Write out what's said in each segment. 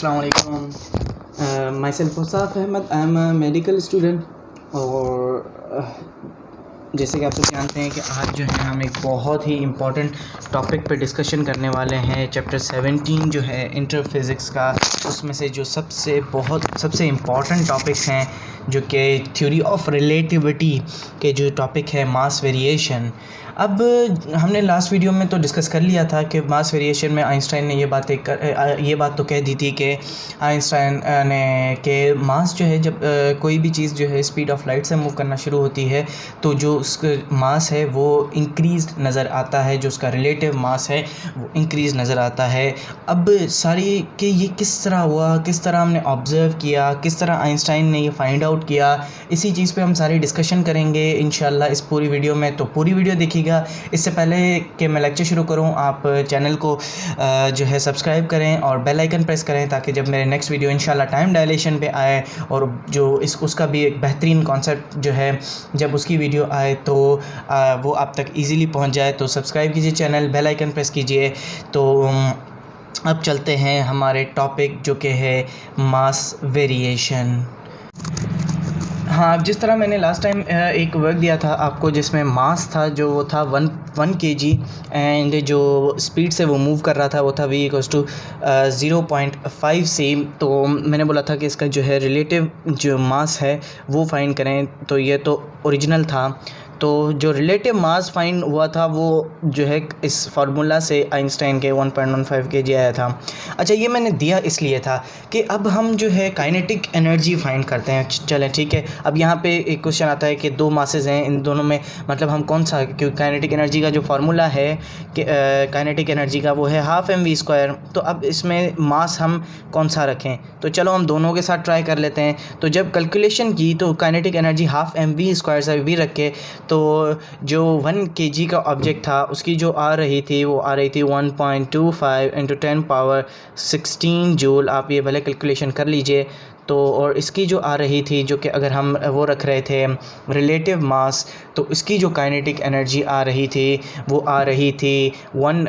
अस्सलाम वालेकुम। Myself Musaf Ahmad, I am a medical student. और जैसे कि आप सब जानते हैं कि आज जो है हम एक बहुत ही इम्पॉर्टेंट टॉपिक पे डिस्कशन करने वाले हैं। चैप्टर 17 जो है इंटर फिज़िक्स का, उसमें से जो सबसे इम्पॉर्टेंट टॉपिक्स हैं जो कि थ्योरी ऑफ रिलेटिविटी के जो टॉपिक है मास वेरिएशन। अब हमने लास्ट वीडियो में तो डिस्कस कर लिया था कि मास वेरिएशन में आइंस्टाइन ने ये बात तो कह दी थी कि आइंस्टाइन ने कि मास जो है जब कोई भी चीज़ जो है स्पीड ऑफ लाइट से मूव करना शुरू होती है तो जो उसका मास है वो इंक्रीज़ नज़र आता है, जो उसका रिलेटिव मास है वो इंक्रीज़ नज़र आता है। अब सारी कि ये किस तरह हुआ, किस तरह हमने ऑब्ज़र्व किया, किस तरह आइंस्टाइन ने ये फाइंड आउट किया, इसी चीज़ पे हम सारी डिस्कशन करेंगे इंशाल्लाह इस पूरी वीडियो में। तो पूरी वीडियो देखिएगा। इससे पहले कि मैं लेक्चर शुरू करूं, आप चैनल को जो है सब्सक्राइब करें और बेल आइकन प्रेस करें ताकि जब मेरे नेक्स्ट वीडियो इंशाल्लाह टाइम डायलेशन पे आए और जो उसका भी एक बेहतरीन कॉन्सेप्ट जो है जब उसकी वीडियो आए तो वो आप तक इजीली पहुंच जाए। तो सब्सक्राइब कीजिए चैनल, बेल आइकन प्रेस कीजिए। तो अब चलते हैं हमारे टॉपिक जो कि है मास वेरिएशन। हाँ, जिस तरह मैंने लास्ट टाइम एक वर्क दिया था आपको जिसमें मास था जो वो था 1 kg एंड जो स्पीड से वो मूव कर रहा था वो था v = 0.5 c। तो मैंने बोला था कि इसका जो है रिलेटिव जो मास है वो फाइंड करें। तो ये तो ओरिजिनल था, तो जो रिलेटिव मास फाइंड हुआ था वो जो है इस फार्मूला से आइंस्टाइन के 1.15 kg आया था। अच्छा, ये मैंने दिया इसलिए था कि अब हम जो है काइनेटिक एनर्जी फाइंड करते हैं। चलें ठीक है। अब यहाँ पे एक क्वेश्चन आता है कि दो मासेस हैं, इन दोनों में मतलब हम कौन सा, क्योंकि काइनेटिक एनर्जी का जो फार्मूला है कि काइनेटिक एनर्जी का वो है 12 mv²। तो अब इसमें मास हम कौन सा रखें, तो चलो हम दोनों के साथ ट्राई कर लेते हैं। तो जब कैलकुलेशन की तो काइनेटिक एनर्जी 12 mv² से भी रखे तो जो 1 kg का ऑब्जेक्ट था उसकी जो आ रही थी 1.25 × 10⁻16 जूल। आप ये भले कैलकुलेशन कर लीजिए। तो और इसकी जो आ रही थी जो कि अगर हम वो रख रहे थे रिलेटिव मास, तो इसकी जो काइनेटिक एनर्जी आ रही थी वो आ रही थी 1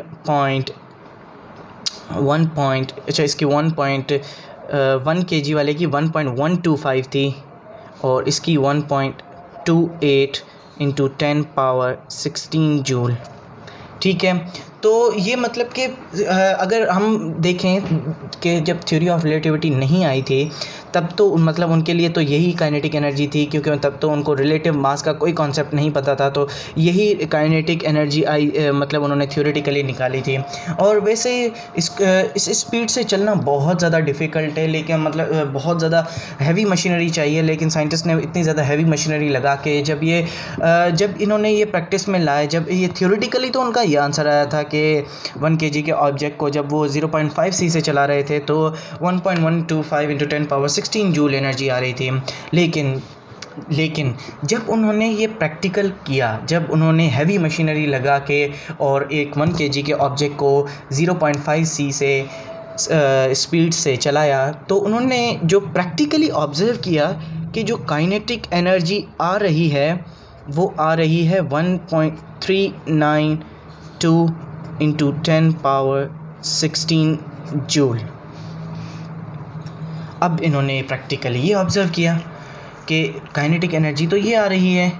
kg वाले की 1.125 थी और इसकी 1.28 × 10⁻16 जूल। ठीक है। तो ये मतलब कि अगर हम देखें कि जब थ्योरी ऑफ रिलेटिविटी नहीं आई थी तब तो मतलब उनके लिए तो यही काइनेटिक एनर्जी थी, क्योंकि तब तो उनको रिलेटिव मास का कोई कॉन्सेप्ट नहीं पता था। तो यही काइनेटिक एनर्जी आई मतलब उन्होंने थ्योरेटिकली निकाली थी। और वैसे इस स्पीड से चलना बहुत ज़्यादा डिफ़िकल्ट है, लेकिन मतलब बहुत ज़्यादा हैवी मशीनरी चाहिए। लेकिन साइंटिस्ट ने इतनी ज़्यादा हैवी मशीनरी लगा के जब इन्होंने ये प्रैक्टिस में लाए, जब ये थ्योरेटिकली तो उनका ये आंसर आया था कि 1 kg के ऑब्जेक्ट को जब वो 0.5 c से चला रहे थे तो 1.125 × 10⁻16 जूल एनर्जी आ रही थी। लेकिन जब उन्होंने ये प्रैक्टिकल किया, जब उन्होंने हैवी मशीनरी लगा के और एक 1 kg के ऑब्जेक्ट को 0.5 c से स्पीड से चलाया, तो उन्होंने जो प्रैक्टिकली ऑब्ज़र्व किया कि जो काइनेटिक एनर्जी आ रही है वो आ रही है 1.392 × 10⁻16 जूल। अब इन्होंने प्रैक्टिकली ये ऑब्ज़र्व किया कि काइनेटिक एनर्जी तो ये आ रही है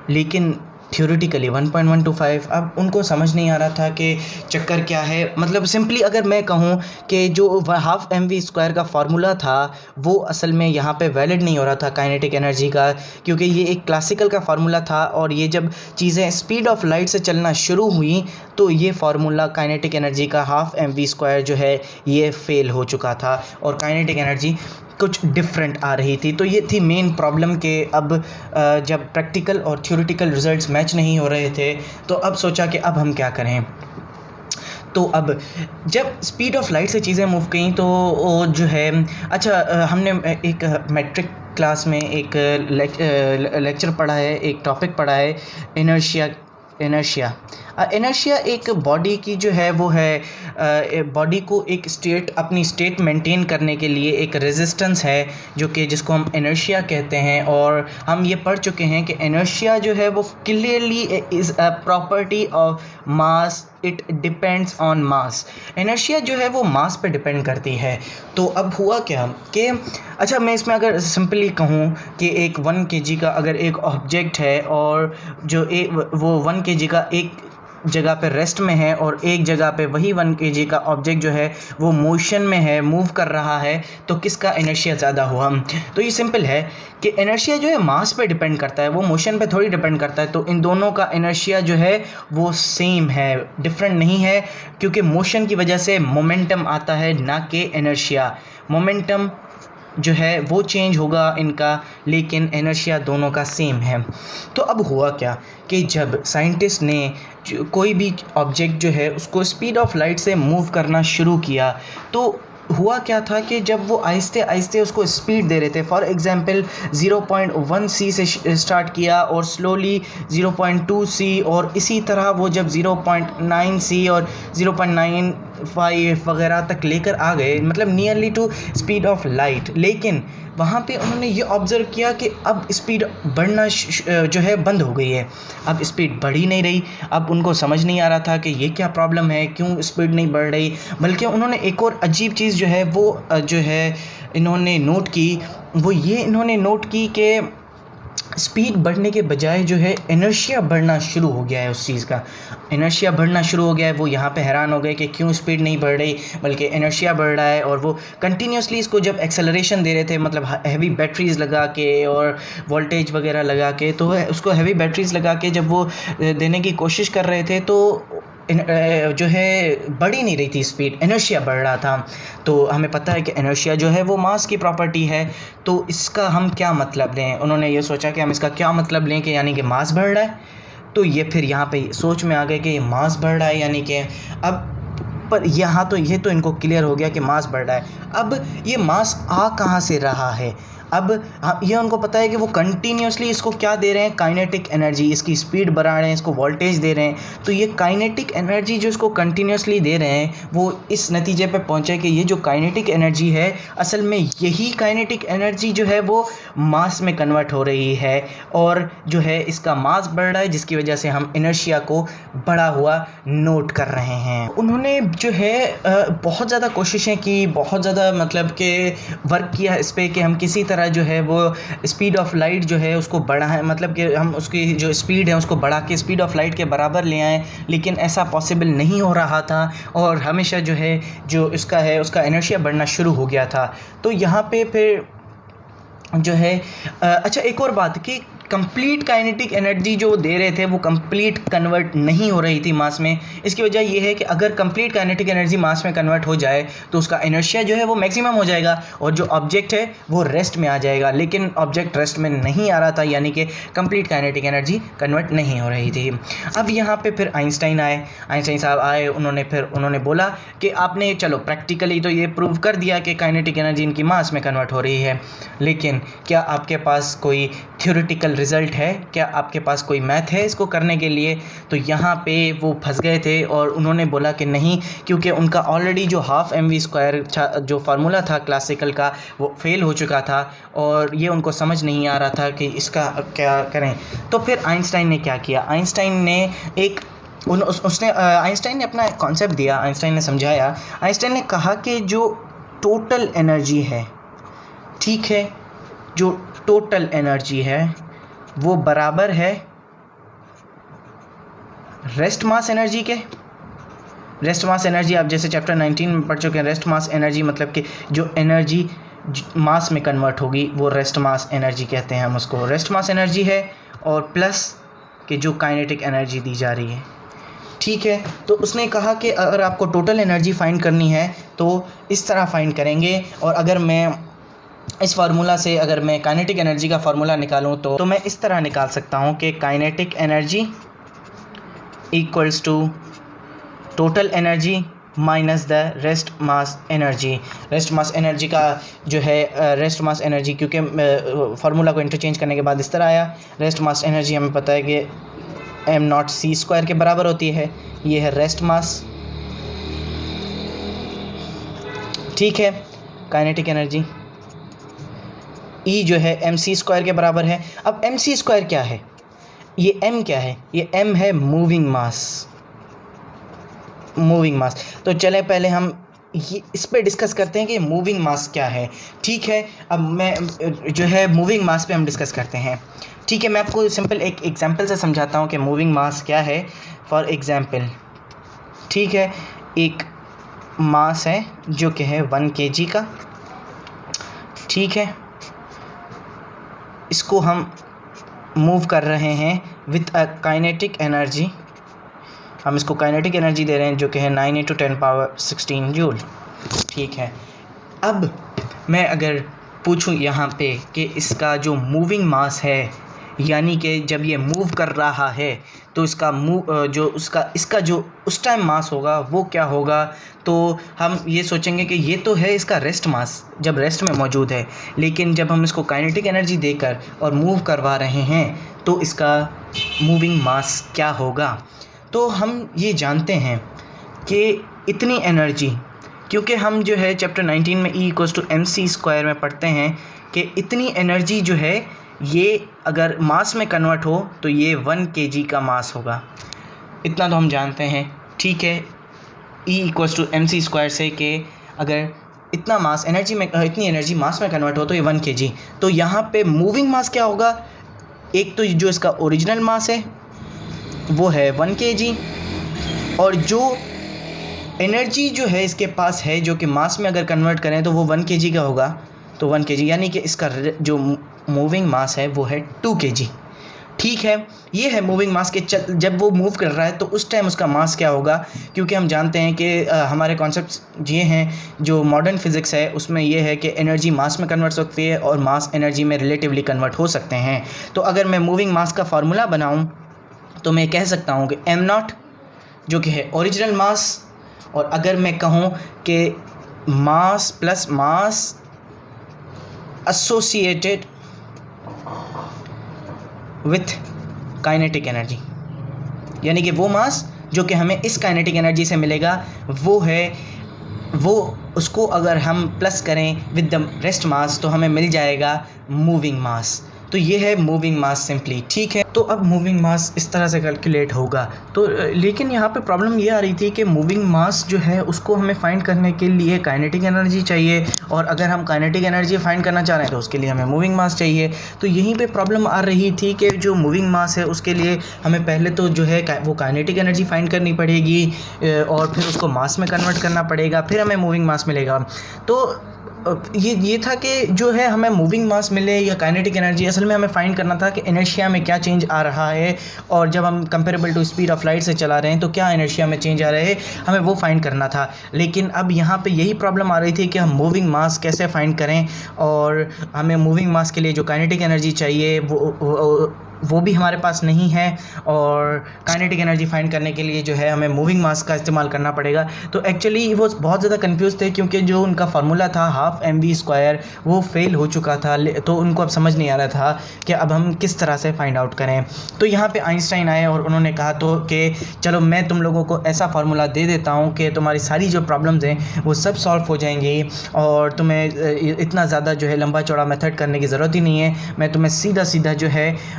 लेकिन थ्योरेटिकली 1.125। अब उनको समझ नहीं आ रहा था कि चक्कर क्या है। मतलब सिंपली अगर मैं कहूँ कि जो 12 mv² का फार्मूला था वो असल में यहाँ पे वैलिड नहीं हो रहा था काइनेटिक एनर्जी का, क्योंकि ये एक क्लासिकल का फार्मूला था और ये जब चीज़ें स्पीड ऑफ लाइट से चलना शुरू हुई तो ये फार्मूला काइनेटिक एनर्जी का 12 mv² जो है ये फ़ेल हो चुका था और काइनेटिक एनर्जी कुछ डिफरेंट आ रही थी। तो ये थी मेन प्रॉब्लम कि अब जब प्रैक्टिकल और थ्योरेटिकल रिज़ल्ट्स मैच नहीं हो रहे थे तो अब सोचा कि अब हम क्या करें। तो अब जब स्पीड ऑफ लाइट से चीज़ें मूव गई तो वो जो है अच्छा हमने एक मैट्रिक क्लास में एक लेक्चर पढ़ा है, एक टॉपिक पढ़ा है इनर्शिया एक बॉडी की जो है वो है बॉडी को एक अपनी स्टेट मेंटेन करने के लिए एक रेजिस्टेंस है जो कि जिसको हम इनर्शिया कहते हैं। और हम ये पढ़ चुके हैं कि इनर्शिया जो है वो clearly is a property of mass it depends on mass. Inertia जो है वो मास पे डिपेंड करती है। तो अब हुआ क्या कि अच्छा, मैं इसमें अगर सिंपली कहूँ कि एक 1 kg का अगर एक ऑब्जेक्ट है और जो वो 1 kg का एक जगह पे रेस्ट में है और एक जगह पे वही 1 kg का ऑब्जेक्ट जो है वो मोशन में है, मूव कर रहा है, तो किसका इनर्शिया ज़्यादा हुआ? तो ये सिंपल है कि इनर्शिया जो है मास पे डिपेंड करता है, वो मोशन पे थोड़ी डिपेंड करता है। तो इन दोनों का इनर्शिया जो है वो सेम है, डिफरेंट नहीं है, क्योंकि मोशन की वजह से मोमेंटम आता है, ना कि इनर्शिया। मोमेंटम जो है वो चेंज होगा इनका, लेकिन इनर्शिया दोनों का सेम है। तो अब हुआ क्या कि जब साइंटिस्ट ने कोई भी ऑब्जेक्ट जो है उसको स्पीड ऑफ लाइट से मूव करना शुरू किया, तो हुआ क्या था कि जब वो आहिस्ते आहिस्ते उसको स्पीड दे रहे थे, फॉर एग्जांपल 0.1 c से स्टार्ट किया और स्लोली 0.2 c, और इसी तरह वो जब 0.9 c और 0.95 वगैरह तक लेकर आ गए, मतलब nearly to speed of light. लेकिन वहाँ पे उन्होंने ये ऑब्ज़र्व किया कि अब स्पीड बढ़ना जो है बंद हो गई है, अब स्पीड बढ़ ही नहीं रही। अब उनको समझ नहीं आ रहा था कि ये क्या प्रॉब्लम है, क्यों स्पीड नहीं बढ़ रही। बल्कि उन्होंने एक और अजीब चीज़ जो है वो जो है इन्होंने नोट की, वो ये इन्होंने नोट की कि स्पीड बढ़ने के बजाय जो है इनर्शिया बढ़ना शुरू हो गया है। उस चीज़ का इनर्शिया बढ़ना शुरू हो गया है। वो यहाँ पे हैरान हो गए कि क्यों स्पीड नहीं बढ़ रही बल्कि इनर्शिया बढ़ रहा है। और वो कंटिन्यूसली इसको जब एक्सेलरेशन दे रहे थे, मतलब हैवी बैटरीज़ लगा के और वोल्टेज वगैरह लगा के, तो उसको हैवी बैटरीज़ लगा के जब वो देने की कोशिश कर रहे थे तो जो है बढ़ ही नहीं रही थी स्पीड, इनर्शिया बढ़ रहा था। तो हमें पता है कि इनर्शिया जो है वो मास की प्रॉपर्टी है। तो इसका हम क्या मतलब लें? उन्होंने ये सोचा कि हम इसका क्या मतलब लें कि यानी कि मास बढ़ रहा है। तो ये फिर यहाँ पे सोच में आ गए कि मास बढ़ रहा है, यानी कि अब पर यहाँ तो ये तो इनको क्लियर हो गया कि मास बढ़ रहा है। अब ये मास आ कहाँ से रहा है? अब ये उनको पता है कि वो कंटिन्यूसली इसको क्या दे रहे हैं, काइनेटिक एनर्जी, इसकी स्पीड बढ़ा रहे हैं, इसको वोल्टेज दे रहे हैं। तो ये काइनेटिक एनर्जी जो इसको कंटिन्यूसली दे रहे हैं, वो इस नतीजे पे पहुंचे कि ये जो काइनेटिक एनर्जी है, असल में यही काइनेटिक एनर्जी जो है वो मास में कन्वर्ट हो रही है और जो है इसका मास बढ़ रहा है, जिसकी वजह से हम इनर्शिया को बढ़ा हुआ नोट कर रहे हैं। उन्होंने जो है बहुत ज़्यादा कोशिशें की, बहुत ज़्यादा मतलब कि वर्क किया इस पर कि हम किसी तरह जो है वो स्पीड ऑफ लाइट जो है उसको बढ़ाएं, मतलब कि हम उसकी जो स्पीड है उसको बढ़ा के स्पीड ऑफ लाइट के बराबर ले आएँ। लेकिन ऐसा पॉसिबल नहीं हो रहा था और हमेशा जो है जो इसका है उसका इनर्शिया बढ़ना शुरू हो गया था। तो यहाँ पे फिर जो है अच्छा, एक और बात कि कंप्लीट काइनेटिक एनर्जी जो दे रहे थे वो कंप्लीट कन्वर्ट नहीं हो रही थी मास में। इसकी वजह ये है कि अगर कंप्लीट काइनेटिक एनर्जी मास में कन्वर्ट हो जाए तो उसका इनर्शिया जो है वो मैक्सिमम हो जाएगा और जो ऑब्जेक्ट है वो रेस्ट में आ जाएगा। लेकिन ऑब्जेक्ट रेस्ट में नहीं आ रहा था, यानी कि कंप्लीट काइनेटिक एनर्जी कन्वर्ट नहीं हो रही थी। अब यहाँ पर फिर आइंस्टाइन आए, आइंस्टाइन साहब आए, उन्होंने बोला कि आपने चलो प्रैक्टिकली तो ये प्रूव कर दिया कि काइनेटिक एनर्जी इनकी मास में कन्वर्ट हो रही है, लेकिन क्या आपके पास कोई थ्योरेटिकल रिज़ल्ट है, क्या आपके पास कोई मैथ है इसको करने के लिए? तो यहाँ पे वो फंस गए थे और उन्होंने बोला कि नहीं, क्योंकि उनका ऑलरेडी जो हाफ mv² जो फार्मूला था क्लासिकल का वो फेल हो चुका था और ये उनको समझ नहीं आ रहा था कि इसका क्या करें। तो फिर आइंस्टाइन ने क्या किया? आइंस्टाइन ने अपना कॉन्सेप्ट दिया, आइंस्टाइन ने समझाया। आइंस्टाइन ने कहा कि जो टोटल एनर्जी है, ठीक है, जो टोटल एनर्जी है वो बराबर है रेस्ट मास एनर्जी के। रेस्ट मास एनर्जी आप जैसे चैप्टर 19 में पढ़ चुके हैं। रेस्ट मास एनर्जी मतलब कि जो एनर्जी मास में कन्वर्ट होगी वो रेस्ट मास एनर्जी कहते हैं हम उसको। रेस्ट मास एनर्जी है और प्लस कि जो काइनेटिक एनर्जी दी जा रही है, ठीक है। तो उसने कहा कि अगर आपको टोटल एनर्जी फाइंड करनी है तो इस तरह फाइंड करेंगे। और अगर मैं इस फार्मूला से अगर मैं काइनेटिक एनर्जी का फार्मूला निकालूं तो मैं इस तरह निकाल सकता हूं कि kinetic energy equals to total energy minus the rest mass energy. Rest mass energy का जो है रेस्ट मास एनर्जी, क्योंकि फार्मूला को इंटरचेंज करने के बाद इस तरह आया। रेस्ट मास एनर्जी हमें पता है कि m0c² के बराबर होती है। ये है रेस्ट मास, ठीक है। काइनेटिक एनर्जी E जो है mc² के बराबर है। अब mc² क्या है? ये m क्या है? ये m है मूविंग मास, मूविंग मास। तो चले पहले हम ये इस पे डिस्कस करते हैं कि मूविंग मास क्या है। ठीक है, अब मैं जो है मूविंग मास पे हम डिस्कस करते हैं। ठीक है, मैं आपको सिंपल एक एग्जांपल से समझाता हूँ कि मूविंग मास क्या है। फॉर एग्जांपल, ठीक है, एक मास है जो कि है 1 kg का। ठीक है, इसको हम मूव कर रहे हैं विथ अ काइनेटिक एनर्जी। हम इसको काइनेटिक एनर्जी दे रहे हैं जो कि है 9 × 10⁻16 जूल। ठीक है, अब मैं अगर पूछूं यहाँ पे कि इसका जो मूविंग मास है, यानी कि जब ये मूव कर रहा है तो इसका इसका जो उस टाइम मास होगा वो क्या होगा, तो हम ये सोचेंगे कि ये तो है इसका रेस्ट मास, जब रेस्ट में मौजूद है, लेकिन जब हम इसको काइनेटिक एनर्जी देकर और मूव करवा रहे हैं तो इसका मूविंग मास क्या होगा। तो हम ये जानते हैं कि इतनी एनर्जी, क्योंकि हम जो है चैप्टर 19 में E=mc² में पढ़ते हैं कि इतनी एनर्जी जो है ये अगर मास में कन्वर्ट हो तो ये 1 kg का मास होगा। इतना तो हम जानते हैं। ठीक है, E=mc² से कि अगर इतना मास एनर्जी में इतनी एनर्जी मास में कन्वर्ट हो तो ये 1 kg। तो यहाँ पे मूविंग मास क्या होगा, एक तो जो इसका ओरिजिनल मास है वो है 1 kg, और जो एनर्जी जो है इसके पास है जो कि मास में अगर कन्वर्ट करें तो वो 1 kg का होगा। तो 1 kg यानी कि इसका जो मूविंग मास है वो है 2 kg। ठीक है, ये है मूविंग मास के जब वो मूव कर रहा है तो उस टाइम उसका मास क्या होगा, क्योंकि हम जानते हैं कि हमारे कॉन्सेप्ट्स ये हैं, जो मॉडर्न फिज़िक्स है उसमें ये है कि एनर्जी मास में कन्वर्ट हो सकती है और मास एनर्जी में रिलेटिवली कन्वर्ट हो सकते हैं। तो अगर मैं मूविंग मास का फार्मूला बनाऊँ तो मैं कह सकता हूँ कि m0 जो कि है ओरिजिनल मास, और अगर मैं कहूँ कि mass plus mass associated with kinetic energy, यानी कि वो मास जो कि हमें इस काइनेटिक एनर्जी से मिलेगा वो उसको अगर हम प्लस करें विद द रेस्ट मास तो हमें मिल जाएगा मूविंग मास। तो ये है मूविंग मास सिंपली। ठीक है, तो अब मूविंग मास इस तरह से कैलकुलेट होगा। तो लेकिन यहाँ पे प्रॉब्लम ये आ रही थी कि मूविंग मास जो है उसको हमें फाइंड करने के लिए काइनेटिक एनर्जी चाहिए, और अगर हम काइनेटिक एनर्जी फाइंड करना चाह रहे हैं तो उसके लिए हमें मूविंग मास चाहिए। तो यहीं पे प्रॉब्लम आ रही थी कि जो मूविंग मास है उसके लिए हमें पहले तो जो है वो काइनेटिक एनर्जी फाइंड करनी पड़ेगी और फिर उसको मास में कन्वर्ट करना पड़ेगा, फिर हमें मूविंग मास मिलेगा। तो ये था कि जो है हमें मूविंग मास मिले या काइनेटिक एनर्जी, असल में हमें फाइंड करना था कि इनर्शिया में क्या चेंज आ रहा है, और जब हम comparable to speed of light से चला रहे हैं तो क्या इनर्शिया में चेंज आ रहा है, हमें वो फाइंड करना था। लेकिन अब यहाँ पे यही प्रॉब्लम आ रही थी कि हम मूविंग मास कैसे फाइंड करें, और हमें मूविंग मास के लिए जो काइनेटिक एनर्जी चाहिए वो भी हमारे पास नहीं है, और काइनेटिक एनर्जी फाइंड करने के लिए जो है हमें मूविंग मास का इस्तेमाल करना पड़ेगा। तो एक्चुअली वो बहुत ज़्यादा कंफ्यूज थे, क्योंकि जो उनका फार्मूला था 12mv² वो फेल हो चुका था, तो उनको अब समझ नहीं आ रहा था कि अब हम किस तरह से फाइंड आउट करें। तो यहाँ पे आइंस्टाइन आए और उन्होंने कहा तो कि चलो मैं तुम लोगों को ऐसा फार्मूला दे देता हूँ कि तुम्हारी सारी जो प्रॉब्लम्स हैं वो सब सॉल्व हो जाएंगी, और तुम्हें इतना ज़्यादा जो है लंबा चौड़ा मेथड करने की ज़रूरत ही नहीं है। मैं तुम्हें सीधा जो है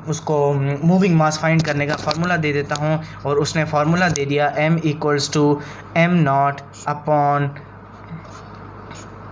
उसको मूविंग मास फाइंड करने का फार्मूला दे देता हूँ। और उसने फार्मूला दे दिया m=m0/1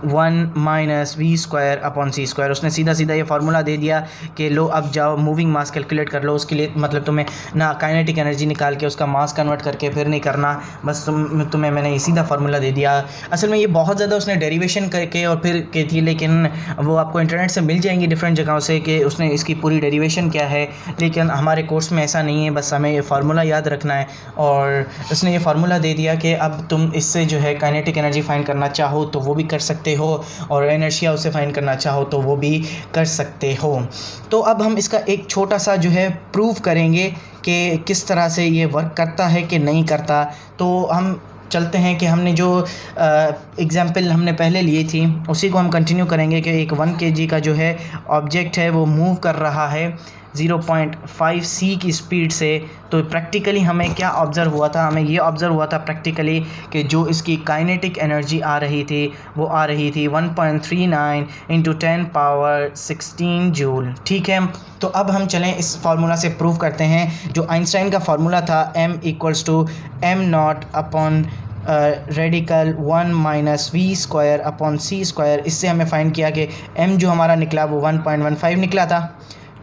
- v²/c²। उसने सीधा ये फार्मूला दे दिया कि लो अब जाओ मूविंग मास कैलकुलेट कर लो। उसके लिए मतलब तुम्हें ना काइनेटिक एनर्जी निकाल के उसका मास कन्वर्ट करके फिर नहीं करना, बस तुम्हें मैंने ये सीधा फार्मूला दे दिया। असल में ये बहुत ज़्यादा उसने डेरिवेशन करके और फिर की थी, लेकिन वो आपको इंटरनेट से मिल जाएंगी डिफरेंट जगहों से कि उसने इसकी पूरी डेरिवेशन क्या है, लेकिन हमारे कोर्स में ऐसा नहीं है, बस हमें ये फार्मूला याद रखना है। और उसने ये फार्मूला दे दिया कि अब तुम इससे जो है काइनेटिक एनर्जी फाइंड करना चाहो तो वो भी कर सकते हो, और इनर्शिया उसे फाइंड करना चाहो तो वो भी कर सकते हो। तो अब हम इसका एक छोटा सा जो है प्रूव करेंगे कि किस तरह से ये वर्क करता है कि नहीं करता। तो हम चलते हैं कि हमने जो एग्जाम्पल हमने पहले लिए थी उसी को हम कंटिन्यू करेंगे कि एक 1 kg का जो है ऑब्जेक्ट है वो मूव कर रहा है 0.5 c की स्पीड से। तो प्रैक्टिकली हमें क्या ऑब्ज़र्व हुआ था, हमें ये ऑब्ज़र्व हुआ था प्रैक्टिकली कि जो इसकी काइनेटिक एनर्जी आ रही थी वो आ रही थी 1.39 × 10⁻16 जूल। ठीक है, तो अब हम चलें इस फार्मूला से प्रूव करते हैं। जो आइंस्टाइन का फार्मूला था m = m0 upon radical 1 - v² upon c², इससे हमें फाइंड किया कि m जो हमारा निकला वो 1.15 निकला था।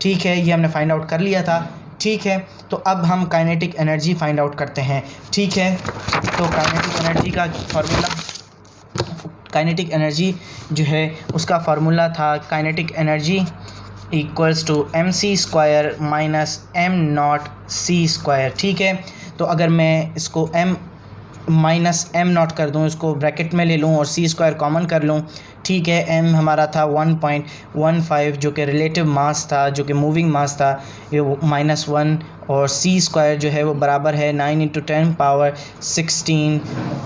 ठीक है, ये हमने फाइंड आउट कर लिया था। ठीक है, तो अब हम काइनेटिक एनर्जी फाइंड आउट करते हैं। ठीक है, तो काइनेटिक एनर्जी का फार्मूला, काइनेटिक एनर्जी जो है उसका फार्मूला था काइनेटिक एनर्जी = mc² - m0c²। ठीक है, तो अगर मैं इसको m - m0 कर दूं, इसको ब्रैकेट में ले लूं और c² कॉमन कर लूं। ठीक है, m हमारा था 1.15 जो कि रिलेटिव मास था, जो कि मूविंग मास था, ये -1, और c² जो है वो बराबर है 9 × 10⁻16।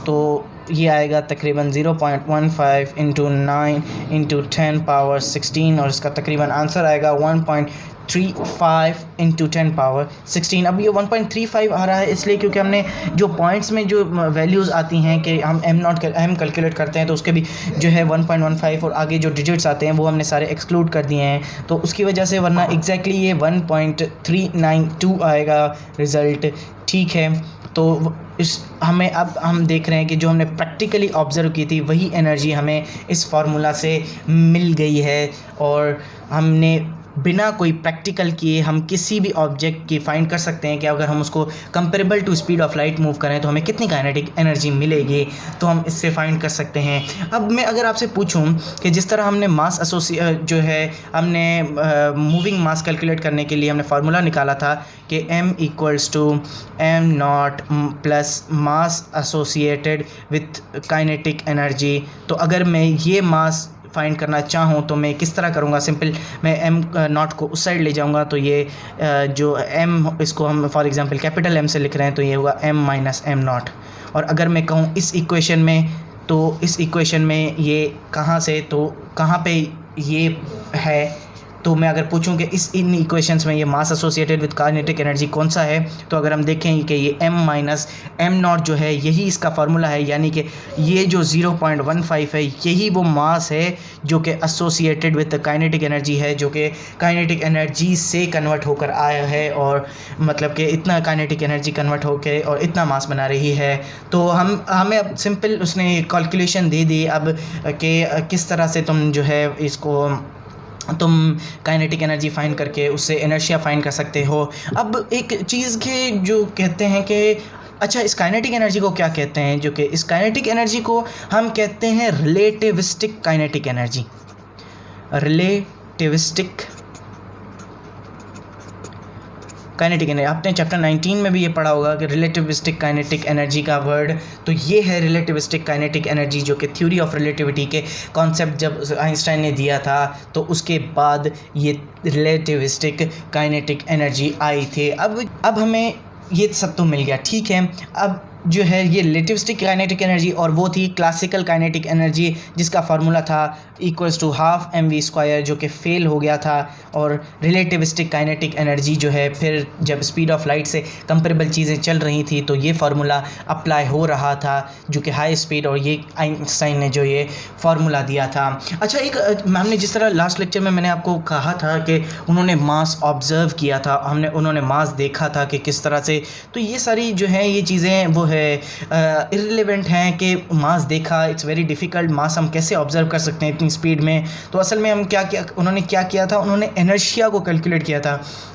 तो ये आएगा तकरीबन 0.15 × 9 × 10⁻16 और इसका तकरीबन आंसर आएगा 1.35 × 10⁻16। अब ये 1.35 आ रहा है इसलिए क्योंकि हमने जो पॉइंट्स में जो वैल्यूज़ आती हैं कि हम m कैलकुलेट करते हैं तो उसके भी जो है 1.15 और आगे जो डिजिट्स आते हैं वो हमने सारे एक्सक्लूड कर दिए हैं, तो उसकी वजह से, वरना एग्जैक्टली ये 1.392 आएगा रिज़ल्ट। ठीक है, तो हमें अब हम देख रहे हैं कि जो हमने प्रैक्टिकली ऑब्ज़र्व की थी वही एनर्जी हमें इस फार्मूला से मिल गई है, और हमने बिना कोई प्रैक्टिकल किए हम किसी भी ऑब्जेक्ट की फाइंड कर सकते हैं कि अगर हम उसको comparable to speed of light move करें तो हमें कितनी काइनेटिक एनर्जी मिलेगी, तो हम इससे फाइंड कर सकते हैं। अब मैं अगर आपसे पूछूं कि जिस तरह हमने मास जो है हमने मूविंग मास कैलकुलेट करने के लिए हमने फार्मूला निकाला था कि m = m0 plus mass associated with kinetic energy, तो अगर मैं ये मास फाइंड करना चाहूँ तो मैं किस तरह करूँगा? सिंपल, मैं m0 को उस साइड ले जाऊँगा, तो ये जो m, इसको हम फॉर एग्जांपल कैपिटल M से लिख रहे हैं, तो ये होगा m - m0। और अगर मैं कहूँ इस इक्वेशन में, तो इस इक्वेशन में ये कहाँ से, तो कहाँ पे ये है, तो मैं अगर पूछूं कि इन इक्वेशंस में ये मास एसोसिएटेड विद काइनेटिक एनर्जी कौन सा है, तो अगर हम देखें कि ये m - m0 जो है यही इसका फार्मूला है, यानी कि ये जो 0.15 है यही वो मास है जो कि एसोसिएटेड विद काइनेटिक एनर्जी है, जो कि काइनेटिक एनर्जी से कन्वर्ट होकर आया है, और मतलब कि इतना काइनेटिक एनर्जी कन्वर्ट होकर और इतना मास बना रही है। तो हमें अब सिंपल उसने कैलकुलेशन दे दी अब कि किस तरह से तुम जो है इसको तुम काइनेटिक एनर्जी फाइंड करके उससे इनर्शिया फाइंड कर सकते हो। अब एक चीज़ के जो कहते हैं कि अच्छा, इस काइनेटिक एनर्जी को क्या कहते हैं, जो कि इस काइनेटिक एनर्जी को हम कहते हैं relativistic kinetic energy. Relativistic kinetic energy, आपने चैप्टर 19 में भी ये पढ़ा होगा कि रिलेटिविस्टिक काइनेटिक एनर्जी का वर्ड, तो ये है रिलेटिविस्टिक काइनेटिक एनर्जी, जो कि थ्योरी ऑफ रिलेटिविटी के कॉन्सेप्ट जब आइंस्टाइन ने दिया था तो उसके बाद ये रिलेटिविस्टिक काइनेटिक एनर्जी आई थी। अब हमें ये सब तो मिल गया। ठीक है, अब जो है ये रिलेटिविस्टिक काइनेटिक एनर्जी, और वो थी क्लासिकल काइनेटिक एनर्जी जिसका फार्मूला था = 12 mv², जो कि फेल हो गया था। और रिलेटिविस्टिक काइनेटिक एनर्जी जो है फिर जब स्पीड ऑफ लाइट से कंपेरेबल चीज़ें चल रही थी तो ये फार्मूला अप्लाई हो रहा था, जो कि हाई स्पीड, और ये आइंस्टाइन ने जो ये फार्मूला दिया था। अच्छा, एक हमने जिस तरह लास्ट लेक्चर में मैंने आपको कहा था कि उन्होंने मास ऑब्ज़र्व किया था, उन्होंने मास देखा था कि किस तरह से, तो ये सारी जो है ये चीज़ें वो है इररिलेवेंट हैं कि मास देखा, इट्स वेरी डिफ़िकल्ट, मास हम कैसे ऑब्ज़र्व कर सकते हैं इतनी स्पीड में। तो असल में हम उन्होंने क्या किया था, उन्होंने इनर्शिया को कैलकुलेट किया था।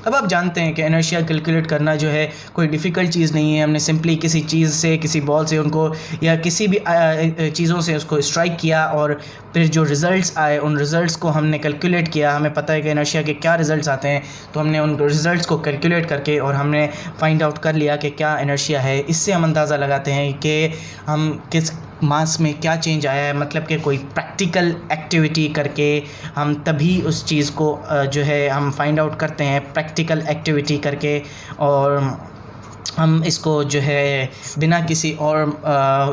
अब आप जानते हैं कि इनर्शिया कैलकुलेट करना जो है कोई डिफ़िकल्ट चीज़ नहीं है। हमने सिंपली किसी चीज़ से, किसी बॉल से उनको, या किसी भी चीज़ों से उसको स्ट्राइक किया, और फिर जो रिज़ल्ट्स आए उन रिज़ल्ट्स को हमने कैलकुलेट किया। हमें पता है कि इनर्शिया के क्या रिज़ल्ट्स आते हैं, तो हमने उन रिज़ल्ट्स को कैलकुलेट करके और हमने फाइंड आउट कर लिया कि क्या इनर्शिया है। इससे हम अंदाज़ा लगाते हैं कि हम किस मास में क्या चेंज आया है, मतलब कि कोई प्रैक्टिकल एक्टिविटी करके हम तभी उस चीज़ को जो है हम फाइंड आउट करते हैं, प्रैक्टिकल एक्टिविटी करके। और हम इसको जो है बिना किसी और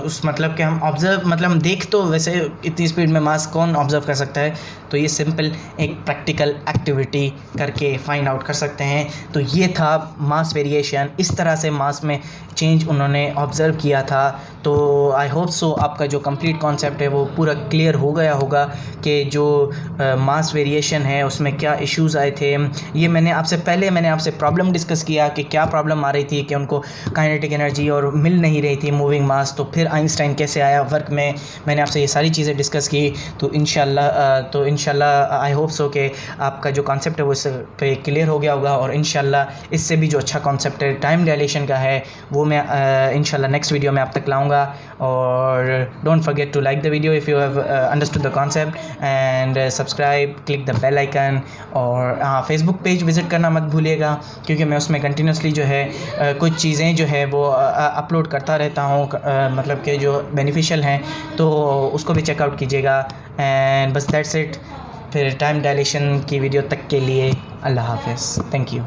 उस मतलब कि हम ऑब्ज़र्व मतलब हम देख तो वैसे इतनी स्पीड में मास कौन ऑब्ज़र्व कर सकता है, तो ये सिंपल एक प्रैक्टिकल एक्टिविटी करके फाइंड आउट कर सकते हैं। तो ये था मास वेरिएशन, इस तरह से मास में चेंज उन्होंने ऑब्ज़र्व किया था। तो आई होप सो आपका जो कंप्लीट कॉन्सेप्ट है वो पूरा क्लियर हो गया होगा कि जो मास वेरिएशन है उसमें क्या इश्यूज़ आए थे। ये मैंने आपसे प्रॉब्लम डिस्कस किया कि क्या प्रॉब्लम आ रही थी कि उनको काइनेटिक एनर्जी और मिल नहीं रही थी मूविंग मास, तो फिर आइंस्टाइन कैसे आया वर्क में, मैंने आपसे ये सारी चीज़ें डिस्कस की। तो इंशाल्लाह आई होप सो कि आपका जो कॉन्सेप्ट है वो इस पे क्लियर हो गया होगा, और इंशाल्लाह इससे भी जो अच्छा कॉन्सेप्ट है टाइम डायलेशन का है वो मैं इंशाल्लाह नेक्स्ट वीडियो में आप तक लाऊंगा। और don't forget to like the video if you have understood the concept, and subscribe, click the bell icon. और हाँ, फेसबुक पेज विज़िट करना मत भूलिएगा, क्योंकि मैं उसमें कंटिन्यूसली जो है कुछ चीज़ें जो है वो अपलोड करता रहता हूँ, मतलब कि जो बेनिफिशियल हैं, तो उसको भी चेकआउट कीजिएगा। एंड बस दैट्स इट। फिर टाइम डायलेशन की वीडियो तक के लिए अल्लाह हाफ़िज़, थैंक यू।